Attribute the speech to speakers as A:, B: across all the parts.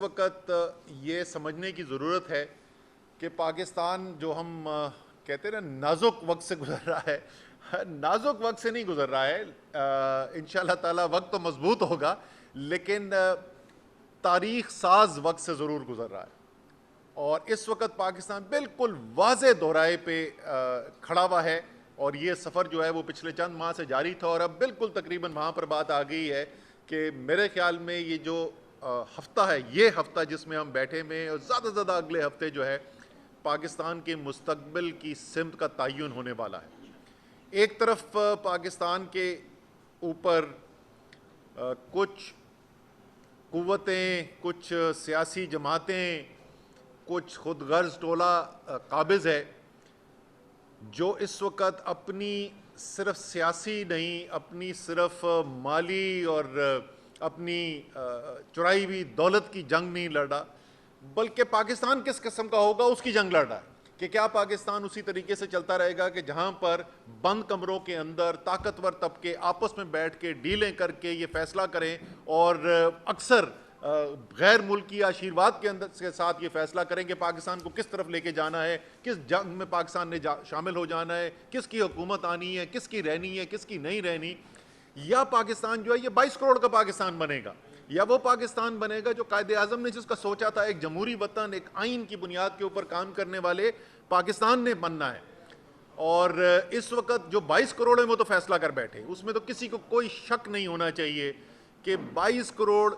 A: وقت یہ سمجھنے کی ضرورت ہے کہ پاکستان جو ہم کہتے ہیں نا نازک وقت سے گزر رہا ہے، نازک وقت سے نہیں گزر رہا ہے۔ انشاءاللہ تعالی وقت تو مضبوط ہوگا، لیکن تاریخ ساز وقت سے ضرور گزر رہا ہے۔ اور اس وقت پاکستان بالکل واضح دورائے پہ کھڑا ہوا ہے، اور یہ سفر جو ہے وہ پچھلے چند ماہ سے جاری تھا، اور اب بالکل تقریباً وہاں پر بات آ گئی ہے کہ میرے خیال میں یہ جو ہفتہ ہے، یہ ہفتہ جس میں ہم بیٹھے میں، اور زیادہ سے زیادہ اگلے ہفتے جو ہے پاکستان کے مستقبل کی سمت کا تعین ہونے والا ہے۔ ایک طرف پاکستان کے اوپر کچھ قوتیں، کچھ سیاسی جماعتیں، کچھ خود غرض ٹولہ قابض ہے جو اس وقت اپنی صرف سیاسی نہیں، اپنی صرف مالی اور اپنی چرائی ہوئی دولت کی جنگ نہیں لڑ رہا، بلکہ پاکستان کس قسم کا ہوگا اس کی جنگ لڑ رہا ہے کہ کیا پاکستان اسی طریقے سے چلتا رہے گا کہ جہاں پر بند کمروں کے اندر طاقتور طبقے آپس میں بیٹھ کے ڈیلیں کر کے یہ فیصلہ کریں، اور اکثر غیر ملکی آشیرواد کے اندر کے ساتھ یہ فیصلہ کریں کہ پاکستان کو کس طرف لے کے جانا ہے، کس جنگ میں پاکستان نے شامل ہو جانا ہے، کس کی حکومت آنی ہے، کس کی رہنی ہے، کس کی نہیں رہنی، یا پاکستان جو ہے یہ 22 کروڑ کا پاکستان بنے گا، یا وہ پاکستان بنے گا جو قائد اعظم نے جس کا سوچا تھا، ایک جمہوری وطن، ایک آئین کی بنیاد کے اوپر کام کرنے والے پاکستان نے بننا ہے۔ اور اس وقت جو 22 کروڑ ہیں وہ تو فیصلہ کر بیٹھے، اس میں تو کسی کو کوئی شک نہیں ہونا چاہیے کہ 22 کروڑ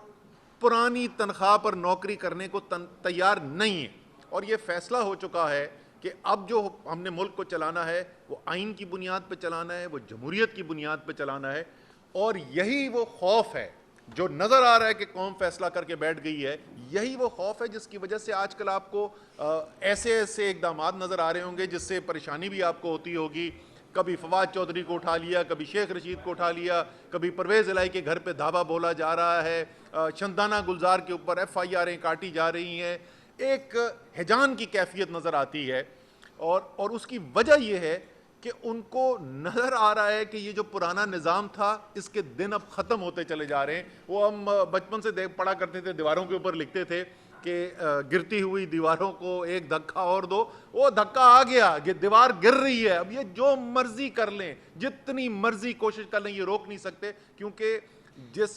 A: پرانی تنخواہ پر نوکری کرنے کو تیار نہیں ہے، اور یہ فیصلہ ہو چکا ہے کہ اب جو ہم نے ملک کو چلانا ہے وہ آئین کی بنیاد پہ چلانا ہے، وہ جمہوریت کی بنیاد پہ چلانا ہے، اور یہی وہ خوف ہے جو نظر آ رہا ہے کہ قوم فیصلہ کر کے بیٹھ گئی ہے۔ یہی وہ خوف ہے جس کی وجہ سے آج کل آپ کو ایسے ایسے اقدامات نظر آ رہے ہوں گے جس سے پریشانی بھی آپ کو ہوتی ہوگی۔ کبھی فواد چودھری کو اٹھا لیا، کبھی شیخ رشید کو اٹھا لیا، کبھی پرویز الہی کے گھر پہ دھاوا بولا جا رہا ہے، شندانہ گلزار کے اوپر FIRیں کاٹی جا رہی ہیں، ایک ہیجان کی کیفیت نظر آتی ہے، اور اس کی وجہ یہ ہے کہ ان کو نظر آ رہا ہے کہ یہ جو پرانا نظام تھا اس کے دن اب ختم ہوتے چلے جا رہے ہیں۔ وہ ہم بچپن سے پڑھا کرتے تھے، دیواروں کے اوپر لکھتے تھے کہ گرتی ہوئی دیواروں کو ایک دھکا اور دو، وہ دھکا آ گیا، یہ دیوار گر رہی ہے، اب یہ جو مرضی کر لیں، جتنی مرضی کوشش کر لیں، یہ روک نہیں سکتے، کیونکہ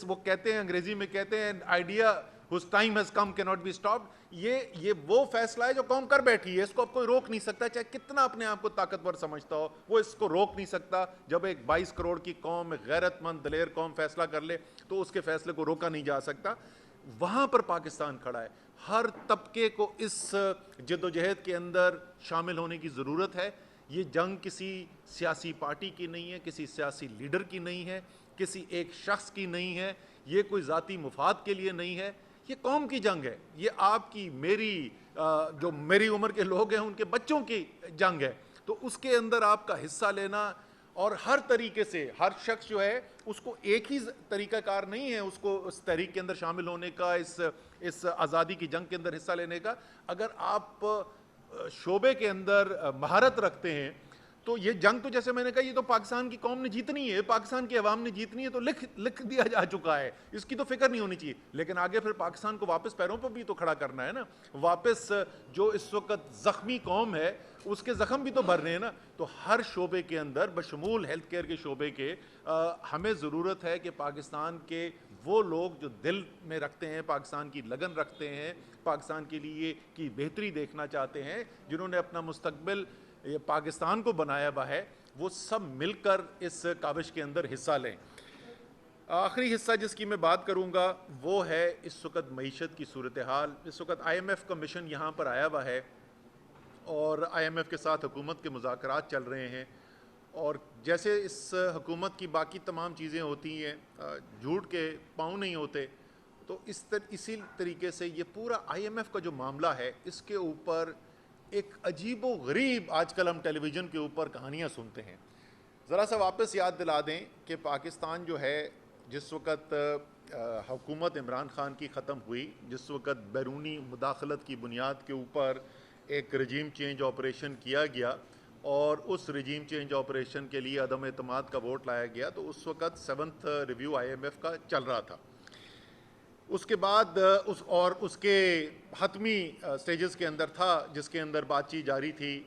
A: وہ کہتے ہیں، انگریزی میں کہتے ہیں idea whose time has come cannot be stopped۔ یہ وہ فیصلہ ہے جو قوم کر بیٹھی ہے، اس کو اب کوئی روک نہیں سکتا، چاہے کتنا اپنے آپ کو طاقتور سمجھتا ہو، وہ اس کو روک نہیں سکتا۔ جب ایک 22 کروڑ کی قوم، ایک غیرت مند دلیر قوم فیصلہ کر لے تو اس کے فیصلے کو روکا نہیں جا سکتا۔ وہاں پر پاکستان کھڑا ہے، ہر طبقے کو اس جد و جہد کے اندر شامل ہونے کی ضرورت ہے۔ یہ جنگ کسی سیاسی پارٹی کی نہیں ہے، کسی سیاسی لیڈر کی نہیں ہے، کسی ایک شخص کی نہیں ہے، یہ کوئی ذاتی مفاد کے لیے نہیں ہے، یہ قوم کی جنگ ہے، یہ آپ کی، میری، جو میری عمر کے لوگ ہیں ان کے بچوں کی جنگ ہے۔ تو اس کے اندر آپ کا حصہ لینا، اور ہر طریقے سے ہر شخص جو ہے اس کو ایک ہی طریقہ کار نہیں ہے اس کو اس تحریک کے اندر شامل ہونے کا، اس آزادی کی جنگ کے اندر حصہ لینے کا۔ اگر آپ شعبے کے اندر مہارت رکھتے ہیں تو یہ جنگ تو جیسے میں نے کہا یہ تو پاکستان کی قوم نے جیتنی ہے، پاکستان کی عوام نے جیتنی ہے، تو لکھ دیا جا چکا ہے، اس کی تو فکر نہیں ہونی چاہیے، لیکن آگے پھر پاکستان کو واپس پیروں پر بھی تو کھڑا کرنا ہے نا، واپس جو اس وقت زخمی قوم ہے اس کے زخم بھی تو بھرنے ہیں نا۔ تو ہر شعبے کے اندر بشمول ہیلتھ کیئر کے شعبے کے ہمیں ضرورت ہے کہ پاکستان کے وہ لوگ جو دل میں رکھتے ہیں، پاکستان کی لگن رکھتے ہیں، پاکستان کے لیے کی بہتری دیکھنا چاہتے ہیں، جنہوں نے اپنا مستقبل یہ پاکستان کو بنایا ہوا ہے، وہ سب مل کر اس کاوش کے اندر حصہ لیں۔ آخری حصہ جس کی میں بات کروں گا وہ ہے اس وقت معیشت کی صورتحال۔ اس وقت IMF کا مشن یہاں پر آیا ہوا ہے، اور IMF کے ساتھ حکومت کے مذاکرات چل رہے ہیں، اور جیسے اس حکومت کی باقی تمام چیزیں ہوتی ہیں، جھوٹ کے پاؤں نہیں ہوتے، تو اسی طریقے سے یہ پورا IMF کا جو معاملہ ہے اس کے اوپر ایک عجیب و غریب آج کل ہم ٹیلی ویژن کے اوپر کہانیاں سنتے ہیں۔ ذرا سا واپس یاد دلا دیں کہ پاکستان جو ہے جس وقت حکومت عمران خان کی ختم ہوئی، جس وقت بیرونی مداخلت کی بنیاد کے اوپر ایک رجیم چینج آپریشن کیا گیا، اور اس رجیم چینج آپریشن کے لیے عدم اعتماد کا ووٹ لایا گیا، تو اس وقت 7th ریویو IMF کا چل رہا تھا۔ اس کے بعد اس کے حتمی سٹیجز کے اندر تھا جس کے اندر بات چیت جاری تھی.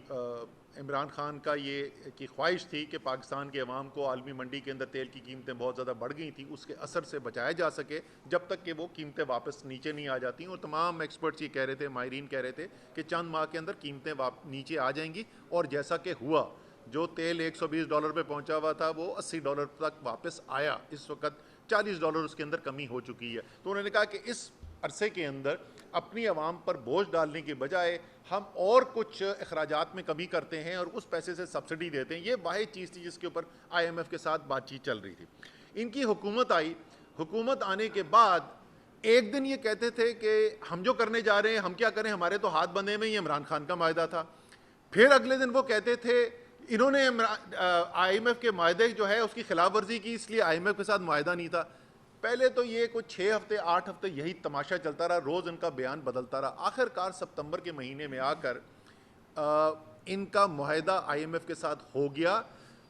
A: عمران خان کا یہ کی خواہش تھی کہ پاکستان کے عوام کو عالمی منڈی کے اندر تیل کی قیمتیں بہت زیادہ بڑھ گئی تھیں, اس کے اثر سے بچایا جا سکے جب تک کہ وہ قیمتیں واپس نیچے نہیں آ جاتی. اور تمام ایکسپرٹس یہ کہہ رہے تھے, ماہرین کہہ رہے تھے کہ چند ماہ کے اندر قیمتیں نیچے آ جائیں گی, اور جیسا کہ ہوا, جو تیل $120 پہ پہنچا ہوا تھا وہ $80 تک واپس آیا. اس وقت $40 اس کے اندر کمی ہو چکی ہے. تو انہوں نے کہا کہ اس عرصے کے اندر اپنی عوام پر بوجھ ڈالنے کی بجائے ہم اور کچھ اخراجات میں کمی کرتے ہیں اور اس پیسے سے سبسڈی دیتے ہیں. یہ واحد چیز تھی جس کے اوپر IMF کے ساتھ بات چیت چل رہی تھی. ان کی حکومت آئی. حکومت آنے کے بعد ایک دن یہ کہتے تھے کہ ہم جو کرنے جا رہے ہیں ہم کیا کریں, ہمارے تو ہاتھ بندھے میں, یہ عمران خان کا معاہدہ تھا. پھر اگلے دن وہ کہتے تھے انہوں نے IMF کے معاہدے جو ہے اس کی خلاف ورزی کی, اس لیے IMF کے ساتھ معاہدہ نہیں تھا. پہلے تو یہ کچھ 6 ہفتے 8 ہفتے یہی تماشا چلتا رہا, روز ان کا بیان بدلتا رہا. آخر کار ستمبر کے مہینے میں آ کر ان کا معاہدہ IMF کے ساتھ ہو گیا,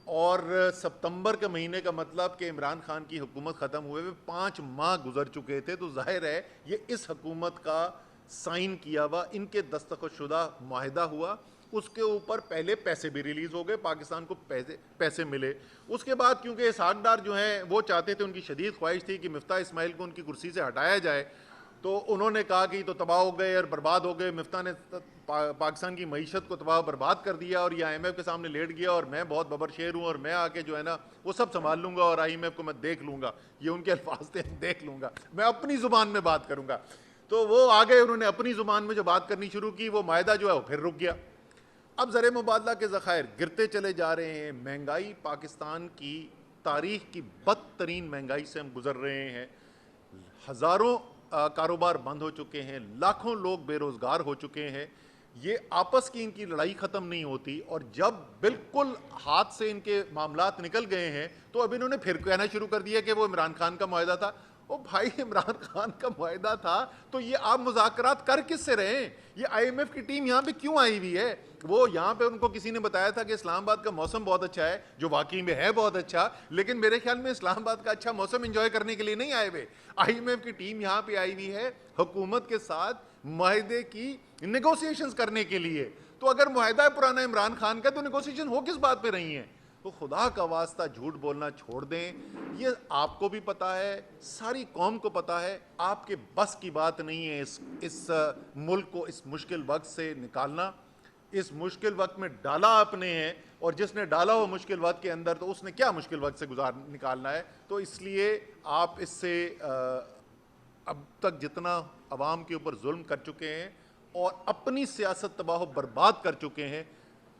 A: اور ستمبر کے مہینے کا مطلب کہ عمران خان کی حکومت ختم ہوئے ہوئے 5 ماہ گزر چکے تھے. تو ظاہر ہے یہ اس حکومت کا سائن کیا ہوا, ان کے دستخط شدہ معاہدہ ہوا. اس کے اوپر پہلے پیسے بھی ریلیز ہو گئے, پاکستان کو پیسے ملے. اس کے بعد کیونکہ اسحاق ڈار جو ہیں وہ چاہتے تھے, ان کی شدید خواہش تھی کہ مفتاح اسماعیل کو ان کی کرسی سے ہٹایا جائے, تو انہوں نے کہا کہ یہ تو تباہ ہو گئے اور برباد ہو گئے. مفتاح نے پاکستان کی معیشت کو تباہ و برباد کر دیا, اور یہ IMF کے سامنے لیٹ گیا, اور میں بہت ببر شیر ہوں, اور میں آ کے جو ہے نا وہ سب سنبھال لوں گا, اور IMF کو میں دیکھ لوں گا. یہ ان کے الفاظ تھے, دیکھ لوں گا, میں اپنی زبان میں بات کروں گا. تو وہ آ گئے, انہوں نے اپنی زبان میں جو بات کرنی شروع کی, وہ معاہدہ جو ہے وہ پھر رک گیا. اب زر مبادلہ کے ذخائر گرتے چلے جا رہے ہیں. مہنگائی پاکستان کی تاریخ کی بدترین مہنگائی سے ہم گزر رہے ہیں. ہزاروں کاروبار بند ہو چکے ہیں, لاکھوں لوگ بے روزگار ہو چکے ہیں. یہ آپس کی ان کی لڑائی ختم نہیں ہوتی, اور جب بالکل ہاتھ سے ان کے معاملات نکل گئے ہیں تو اب انہوں نے پھر کہنا شروع کر دیا کہ وہ عمران خان کا معاہدہ تھا. او بھائی, عمران خان کا معاہدہ تھا تو یہ آپ مذاکرات کر کس سے رہے ہیں؟ یہ IMF کی ٹیم یہاں پہ کیوں آئی ہوئی ہے؟ وہ یہاں پہ ان کو کسی نے بتایا تھا کہ اسلام آباد کا موسم بہت اچھا ہے, جو واقعی میں ہے بہت اچھا, لیکن میرے خیال میں اسلام آباد کا اچھا موسم انجوائے کرنے کے لیے نہیں آئے ہوئے. IMF کی ٹیم یہاں پہ آئی ہوئی ہے حکومت کے ساتھ معاہدے کی نیگوسیشنز کرنے کے لیے. تو اگر معاہدہ پرانا عمران خان کا, تو نیگوسیشن ہو کس بات پہ رہی ہیں؟ تو خدا کا واسطہ جھوٹ بولنا چھوڑ دیں. یہ آپ کو بھی پتا ہے, ساری قوم کو پتا ہے, آپ کے بس کی بات نہیں ہے اس ملک کو اس مشکل وقت سے نکالنا. اس مشکل وقت میں ڈالا آپ نے ہے, اور جس نے ڈالا ہو مشکل وقت کے اندر, تو اس نے کیا مشکل وقت سے نکالنا ہے. تو اس لیے آپ اس سے اب تک جتنا عوام کے اوپر ظلم کر چکے ہیں اور اپنی سیاست تباہ و برباد کر چکے ہیں,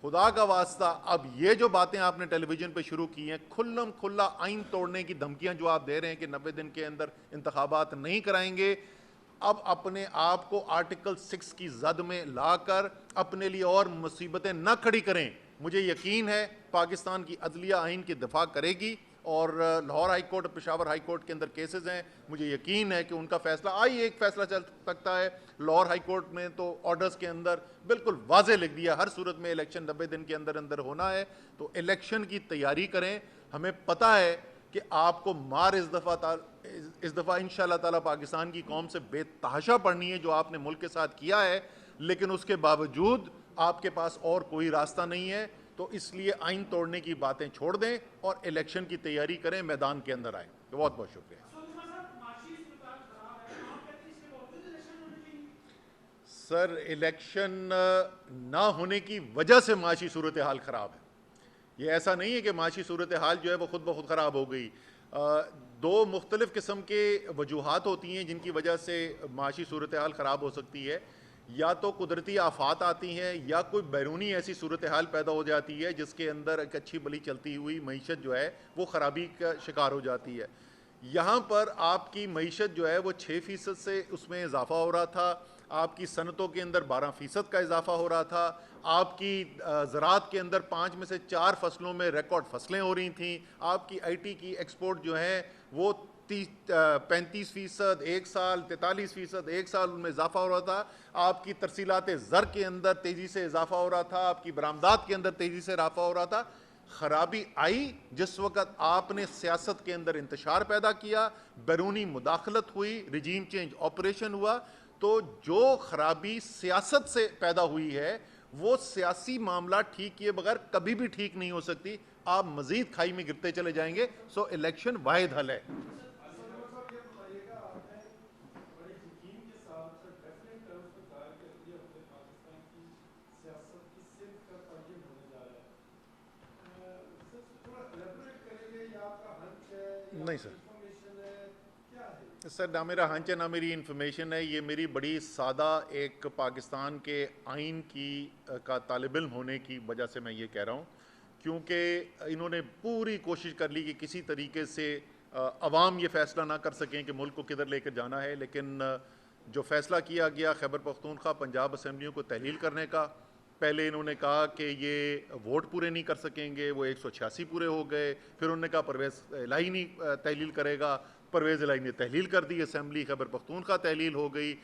A: خدا کا واسطہ اب یہ جو باتیں آپ نے ٹیلی ویژن پہ شروع کی ہیں, کھلم کھلا آئین توڑنے کی دھمکیاں جو آپ دے رہے ہیں کہ 90 دن کے اندر انتخابات نہیں کرائیں گے, اب اپنے آپ کو آرٹیکل 6 کی زد میں لا کر اپنے لیے اور مصیبتیں نہ کھڑی کریں. مجھے یقین ہے پاکستان کی عدلیہ آئین کی دفاع کرے گی, اور لاہور ہائی کورٹ اور پشاور ہائی کورٹ کے اندر کیسز ہیں, مجھے یقین ہے کہ ان کا فیصلہ ایک فیصلہ چل سکتا ہے. لاہور ہائی کورٹ میں تو آرڈرز کے اندر بالکل واضح لکھ دیا ہر صورت میں الیکشن 90 دن کے اندر اندر ہونا ہے. تو الیکشن کی تیاری کریں. ہمیں پتہ ہے کہ آپ کو مار اس دفعہ انشاءاللہ تعالی پاکستان کی قوم سے بے تحاشا پڑنی ہے جو آپ نے ملک کے ساتھ کیا ہے, لیکن اس کے باوجود آپ کے پاس اور کوئی راستہ نہیں ہے. تو اس لیے آئین توڑنے کی باتیں چھوڑ دیں اور الیکشن کی تیاری کریں, میدان کے اندر آئیں. بہت بہت شکریہ. سر, الیکشن نہ ہونے کی وجہ سے معاشی صورتحال خراب ہے. یہ ایسا نہیں ہے کہ معاشی صورتحال جو ہے وہ خود بخود خراب ہو گئی. 2 مختلف قسم کے وجوہات ہوتی ہیں جن کی وجہ سے معاشی صورتحال خراب ہو سکتی ہے. یا تو قدرتی آفات آتی ہیں, یا کوئی بیرونی ایسی صورتحال پیدا ہو جاتی ہے جس کے اندر ایک اچھی بلی چلتی ہوئی معیشت جو ہے وہ خرابی کا شکار ہو جاتی ہے. یہاں پر آپ کی معیشت جو ہے وہ 6% سے اس میں اضافہ ہو رہا تھا, آپ کی صنعتوں کے اندر 12% کا اضافہ ہو رہا تھا, آپ کی زراعت کے اندر 5 میں سے 4 فصلوں میں ریکارڈ فصلیں ہو رہی تھیں, آپ کی IT کی ایکسپورٹ جو ہے وہ 35% ایک سال, 43% ایک سال ان میں اضافہ ہو رہا تھا, آپ کی ترسیلات زر کے اندر تیزی سے اضافہ ہو رہا تھا, آپ کی برآمدات کے اندر تیزی سے اضافہ ہو رہا تھا. خرابی آئی جس وقت آپ نے سیاست کے اندر انتشار پیدا کیا, بیرونی مداخلت ہوئی, رجیم چینج آپریشن ہوا, تو جو خرابی سیاست سے پیدا ہوئی ہے وہ سیاسی معاملہ ٹھیک کیے بغیر کبھی بھی ٹھیک نہیں ہو سکتی. آپ مزید کھائی میں گرتے چلے جائیں گے. سو الیکشن واحد حل ہے. نہیں سر نہ میرا ہنچ ہے نہ میری انفارمیشن ہے. یہ میری بڑی سادہ ایک پاکستان کے آئین کا طالب علم ہونے کی وجہ سے میں یہ کہہ رہا ہوں, کیونکہ انہوں نے پوری کوشش کر لی کہ کسی طریقے سے عوام یہ فیصلہ نہ کر سکیں کہ ملک کو کدھر لے کر جانا ہے. لیکن جو فیصلہ کیا گیا خیبر پختونخوا پنجاب اسمبلیوں کو تحلیل کرنے کا, پہلے انہوں نے کہا کہ یہ ووٹ پورے نہیں کر سکیں گے, وہ 186 پورے ہو گئے. پھر انہوں نے کہا پرویز الہی نہیں تحلیل کرے گا, پرویز الہی نے تحلیل کر دی, اسمبلی خیبر پختونخوا تحلیل ہو گئی.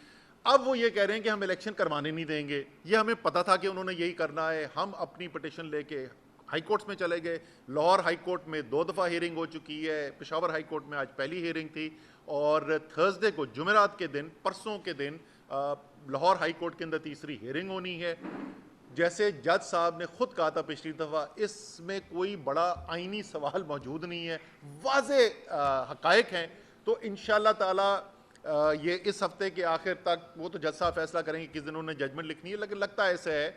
A: اب وہ یہ کہہ رہے ہیں کہ ہم الیکشن کروانے نہیں دیں گے. یہ ہمیں پتہ تھا کہ انہوں نے یہی کرنا ہے. ہم اپنی پٹیشن لے کے ہائی کورٹس میں چلے گئے. لاہور ہائی کورٹ میں 2 دفعہ ہیئرنگ ہو چکی ہے, پشاور ہائی کورٹ میں آج پہلی ہیئرنگ تھی, اور تھرسڈے کو جمعرات کے دن پرسوں کے دن لاہور ہائی کورٹ کے اندر تیسری ہیئرنگ ہونی ہے. جیسے جج صاحب نے خود کہا تھا پچھلی دفعہ, اس میں کوئی بڑا آئینی سوال موجود نہیں ہے, واضح حقائق ہیں. تو انشاءاللہ تعالی یہ اس ہفتے کے آخر تک, وہ تو جج صاحب فیصلہ کریں گے کس دن انہوں نے ججمنٹ لکھنی ہے, لیکن لگتا ایسا ہے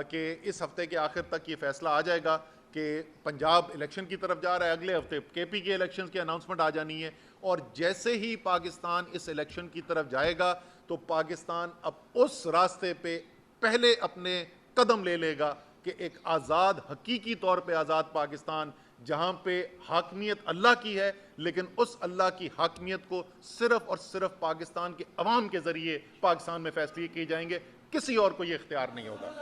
A: کہ اس ہفتے کے آخر تک یہ فیصلہ آ جائے گا کہ پنجاب الیکشن کی طرف جا رہا ہے. اگلے ہفتے کے پی کے الیکشن کی اناؤنسمنٹ آ جانی ہے, اور جیسے ہی پاکستان اس الیکشن کی طرف جائے گا تو پاکستان اب اس راستے پہ پہلے اپنے قدم لے لے گا کہ ایک آزاد, حقیقی طور پہ آزاد پاکستان, جہاں پہ حاکمیت اللہ کی ہے, لیکن اس اللہ کی حاکمیت کو صرف اور صرف پاکستان کے عوام کے ذریعے پاکستان میں فیصلے کیے جائیں گے, کسی اور کو یہ اختیار نہیں ہوگا.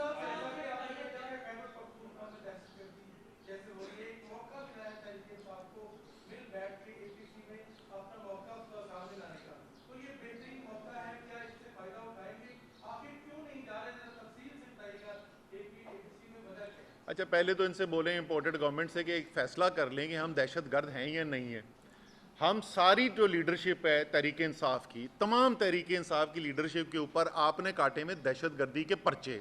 A: اچھا پہلے تو ان سے بولیں امپورٹڈ گورنمنٹ سے کہ ایک فیصلہ کر لیں کہ ہم دہشت گرد ہیں یا نہیں ہیں. ہم ساری جو لیڈرشپ ہے تحریک انصاف کی, تمام تحریک انصاف کی لیڈرشپ کے اوپر آپ نے کاٹے میں دہشت گردی کے پرچے,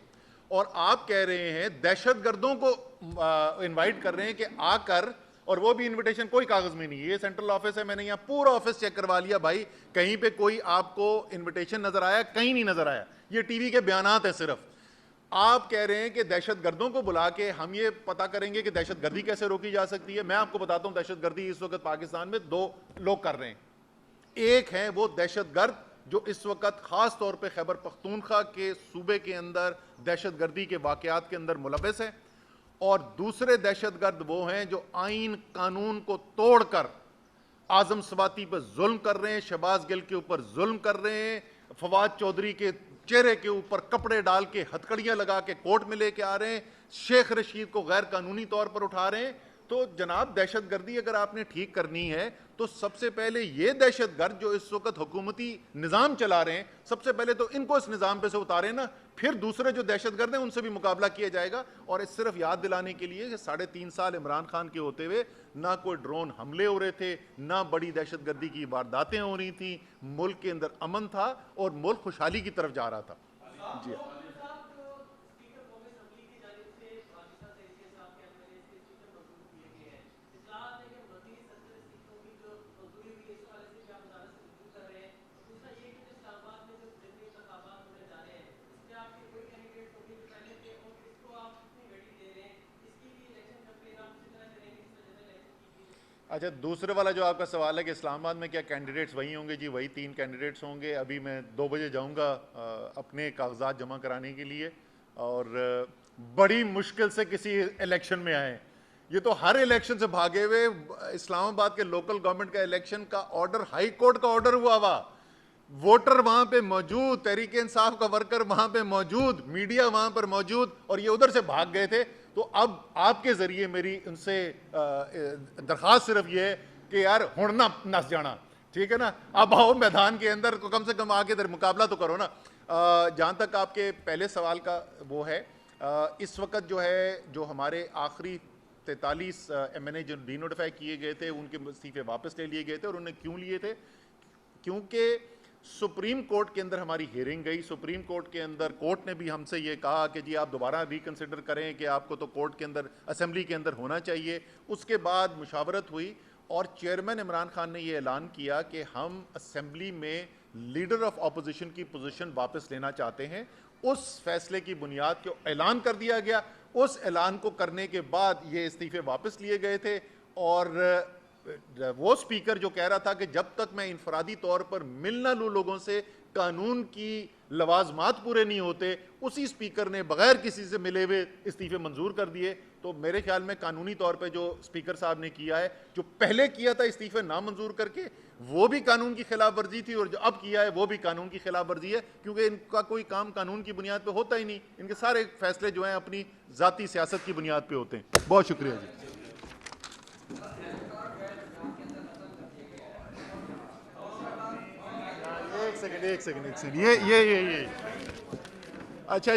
A: اور آپ کہہ رہے ہیں دہشت گردوں کو انوائٹ کر رہے ہیں کہ آ کر, اور وہ بھی انویٹیشن کوئی کاغذ میں نہیں. یہ سینٹرل آفس ہے, میں نے یہاں پورا آفس چیک کروا لیا بھائی, کہیں پہ کوئی آپ کو انویٹیشن نظر آیا؟ کہیں نہیں نظر آیا. یہ ٹی وی کے بیانات ہیں صرف. آپ کہہ رہے ہیں کہ دہشت گردوں کو بلا کے ہم یہ پتا کریں گے کہ دہشت گردی کیسے روکی جا سکتی ہے. میں آپ کو بتاتا ہوں دہشت گردی اس وقت پاکستان میں 2 لوگ کر رہے ہیں. ایک ہیں وہ دہشت گرد جو اس وقت خاص طور پہ خیبر پختونخوا کے صوبے کے اندر دہشت گردی کے واقعات کے اندر ملوث ہیں, اور دوسرے دہشت گرد وہ ہیں جو آئین قانون کو توڑ کر اعظم سواتی پر ظلم کر رہے ہیں, شہباز گل کے اوپر ظلم کر رہے ہیں, فواد چودھری کے چہرے کے اوپر کپڑے ڈال کے ہتکڑیاں لگا کے کورٹ میں لے کے آ رہے ہیں, شیخ رشید کو غیر قانونی طور پر اٹھا رہے ہیں. تو جناب دہشت گردی اگر آپ نے ٹھیک کرنی ہے تو سب سے پہلے یہ دہشت گرد جو اس وقت حکومتی نظام چلا رہے ہیں, سب سے پہلے تو ان کو اس نظام پہ سے اتاریں نا, پھر دوسرے جو دہشت گرد ہیں ان سے بھی مقابلہ کیا جائے گا. اور اس صرف یاد دلانے کے لیے کہ 3.5 سال عمران خان کے ہوتے ہوئے نہ کوئی ڈرون حملے ہو رہے تھے, نہ بڑی دہشت گردی کی وارداتیں ہو رہی تھیں, ملک کے اندر امن تھا اور ملک خوشحالی کی طرف جا رہا تھا. جی اچھا, دوسرے والا جو آپ کا سوال ہے کہ اسلام آباد میں کیا کینڈیڈیٹس وہی ہوں گے, جی وہی 3 کینڈیڈیٹس ہوں گے. ابھی میں 2 بجے جاؤں گا اپنے کاغذات جمع کرانے کے لیے, اور بڑی مشکل سے کسی الیکشن میں آئے. یہ تو ہر الیکشن سے بھاگے ہوئے. اسلام آباد کے لوکل گورنمنٹ کا الیکشن کا آرڈر ہائی کورٹ کا آرڈر ہوا, ووٹر وہاں پہ موجود, تحریک انصاف کا ورکر وہاں پہ موجود, میڈیا وہاں پر موجود, اور یہ ادھر سے بھاگ گئے تھے. تو اب آپ کے ذریعے میری ان سے درخواست صرف یہ ہے کہ یار ہن نہ نس جانا, ٹھیک ہے نا, اب آؤ میدان کے اندر, کم سے کم آ کے ادھر مقابلہ تو کرو نا. جہاں تک آپ کے پہلے سوال کا وہ ہے, اس وقت جو ہے جو ہمارے آخری 43 MNA جو ڈی نوٹیفائی کیے گئے تھے ان کے استعفے واپس لے لیے گئے تھے. اور انہوں نے کیوں لیے تھے؟ کیونکہ سپریم کورٹ کے اندر ہماری ہیئرنگ گئی. سپریم کورٹ کے اندر کورٹ نے بھی ہم سے یہ کہا کہ جی آپ دوبارہ ریکنسیڈر کریں کہ آپ کو تو کورٹ کے اندر اسمبلی کے اندر ہونا چاہیے. اس کے بعد مشاورت ہوئی اور چیئرمین عمران خان نے یہ اعلان کیا کہ ہم اسمبلی میں لیڈر آف اپوزیشن کی پوزیشن واپس لینا چاہتے ہیں. اس فیصلے کی بنیاد کے اعلان کر دیا گیا. اس اعلان کو کرنے کے بعد یہ استعفے واپس لیے گئے تھے. اور وہ سپیکر جو کہہ رہا تھا کہ جب تک میں انفرادی طور پر مل نہ لوں لوگوں سے قانون کی لوازمات پورے نہیں ہوتے, اسی سپیکر نے بغیر کسی سے ملے ہوئے استعفے منظور کر دیے. تو میرے خیال میں قانونی طور پہ جو سپیکر صاحب نے کیا ہے, جو پہلے کیا تھا استعفے نامنظور کر کے, وہ بھی قانون کی خلاف ورزی تھی, اور جو اب کیا ہے وہ بھی قانون کی خلاف ورزی ہے, کیونکہ ان کا کوئی کام قانون کی بنیاد پہ ہوتا ہی نہیں. ان کے سارے فیصلے جو ہیں اپنی ذاتی سیاست کی بنیاد پہ ہوتے ہیں. بہت شکریہ جی. ایک سیکنڈ یہ اچھا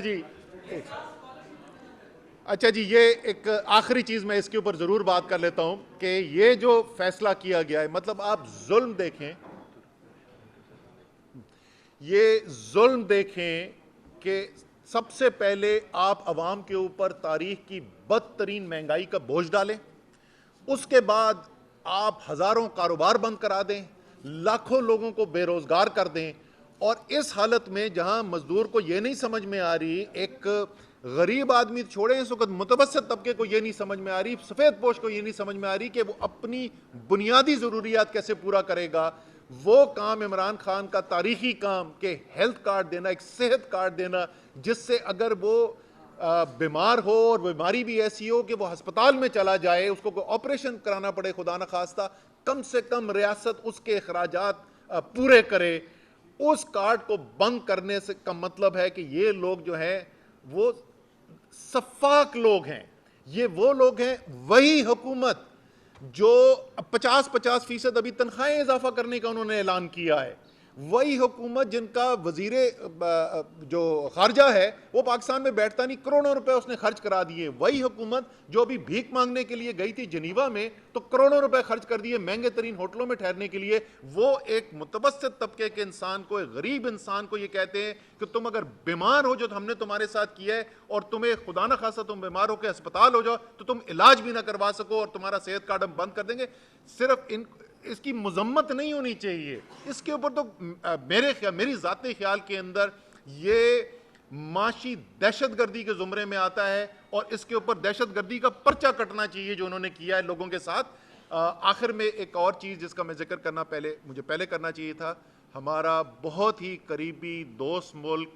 A: جی یہ ایک آخری چیز میں اس کے اوپر ضرور بات کر لیتا ہوں کہ یہ جو فیصلہ کیا گیا ہے, مطلب آپ ظلم دیکھیں, یہ ظلم دیکھیں کہ سب سے پہلے آپ عوام کے اوپر تاریخ کی بدترین مہنگائی کا بوجھ ڈالیں, اس کے بعد آپ ہزاروں کاروبار بند کرا دیں, لاکھوں لوگوں کو بے روزگار کر دیں. اور اس حالت میں جہاں مزدور کو یہ نہیں سمجھ میں آ رہی, ایک غریب آدمی چھوڑیں اس وقت متوسط طبقے کو یہ نہیں سمجھ میں آ رہی, سفید پوش کو یہ نہیں سمجھ میں آ رہی کہ وہ اپنی بنیادی ضروریات کیسے پورا کرے گا. وہ کام عمران خان کا تاریخی کام کہ ہیلتھ کارڈ دینا, ایک صحت کارڈ دینا, جس سے اگر وہ بیمار ہو اور بیماری بھی ایسی ہو کہ وہ ہسپتال میں چلا جائے, اس کو کوئی آپریشن کرانا پڑے خدا نخواستہ, کم سے کم ریاست اس کے اخراجات پورے کرے. اس کارڈ کو بند کرنے سے کا مطلب ہے کہ یہ لوگ جو ہیں وہ سفاک لوگ ہیں. یہ وہ لوگ ہیں, وہی حکومت جو 50% ابھی تنخواہیں اضافہ کرنے کا انہوں نے اعلان کیا ہے, وہی حکومت جن کا وزیر جو خارجہ ہے وہ پاکستان میں بیٹھتا نہیں, کروڑوں روپے اس نے خرچ کرا دیے. وہی حکومت جو ابھی بھیک مانگنے کے لیے گئی تھی جنیوا میں, تو کروڑوں روپے خرچ کر دیے مہنگے ترین ہوٹلوں میں ٹھہرنے کے لیے. وہ ایک متوسط طبقے کے انسان کو, ایک غریب انسان کو یہ کہتے ہیں کہ تم اگر بیمار ہو, جو ہم نے تمہارے ساتھ کیا ہے, اور تمہیں خدا نہ خواستہ تم بیمار ہو کے ہسپتال ہو جاؤ تو تم علاج بھی نہ کروا سکو اور تمہارا صحت کارڈ ہم بند کر دیں گے. صرف اس کی مذمت نہیں ہونی چاہیے. اس کے اوپر تو میری ذاتی خیال کے اندر یہ معاشی دہشت گردی کے زمرے میں آتا ہے, اور اس کے اوپر دہشت گردی کا پرچہ کٹنا چاہیے جو انہوں نے کیا ہے لوگوں کے ساتھ. آخر میں ایک اور چیز جس کا میں ذکر کرنا مجھے پہلے کرنا چاہیے تھا, ہمارا بہت ہی قریبی دوست ملک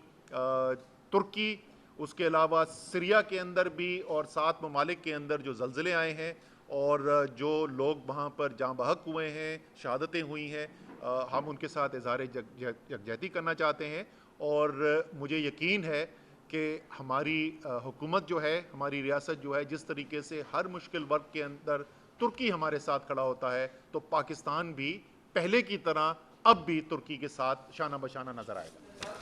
A: ترکی, اس کے علاوہ سیریا کے اندر بھی اور 7 ممالک کے اندر جو زلزلے آئے ہیں اور جو لوگ وہاں پر جاں بحق ہوئے ہیں, شہادتیں ہوئی ہیں, ہم ان کے ساتھ اظہار یکجہتی کرنا چاہتے ہیں. اور مجھے یقین ہے کہ ہماری حکومت جو ہے, ہماری ریاست جو ہے, جس طریقے سے ہر مشکل وقت کے اندر ترکی ہمارے ساتھ کھڑا ہوتا ہے, تو پاکستان بھی پہلے کی طرح اب بھی ترکی کے ساتھ شانہ بشانہ نظر آئے گا.